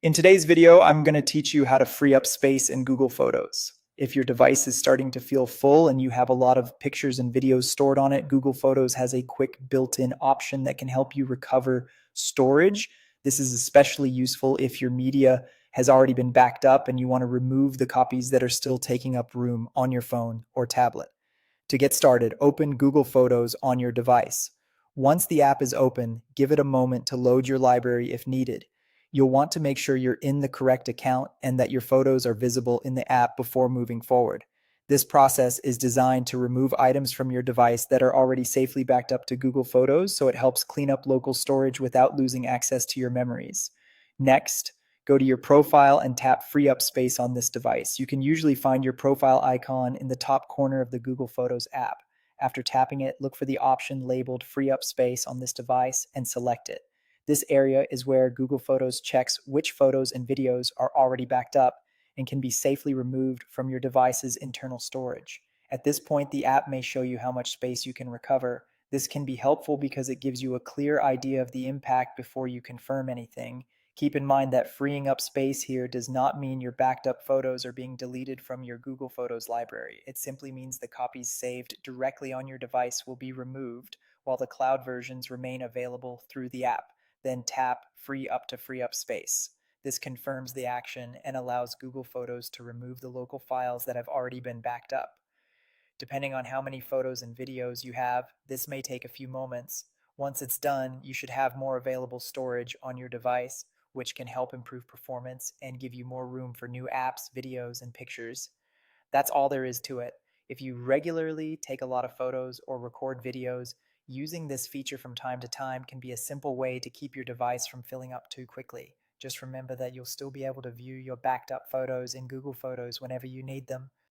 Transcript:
In today's video, I'm going to teach you how to free up space in Google Photos. If your device is starting to feel full and you have a lot of pictures and videos stored on it, Google Photos has a quick built-in option that can help you recover storage. This is especially useful if your media has already been backed up and you want to remove the copies that are still taking up room on your phone or tablet. To get started, open Google Photos on your device. Once the app is open, give it a moment to load your library if needed. You'll want to make sure you're in the correct account and that your photos are visible in the app before moving forward. This process is designed to remove items from your device that are already safely backed up to Google Photos, so it helps clean up local storage without losing access to your memories. Next, go to your profile and tap Free Up Space on this device. You can usually find your profile icon in the top corner of the Google Photos app. After tapping it, look for the option labeled Free Up Space on this device and select it. This area is where Google Photos checks which photos and videos are already backed up and can be safely removed from your device's internal storage. At this point, the app may show you how much space you can recover. This can be helpful because it gives you a clear idea of the impact before you confirm anything. Keep in mind that freeing up space here does not mean your backed up photos are being deleted from your Google Photos library. It simply means the copies saved directly on your device will be removed while the cloud versions remain available through the app. Then tap Free Up to free up space. This confirms the action and allows Google Photos to remove the local files that have already been backed up. Depending on how many photos and videos you have, this may take a few moments. Once it's done, you should have more available storage on your device, which can help improve performance and give you more room for new apps, videos, and pictures. That's all there is to it. If you regularly take a lot of photos or record videos, using this feature from time to time can be a simple way to keep your device from filling up too quickly. Just remember that you'll still be able to view your backed up photos in Google Photos whenever you need them.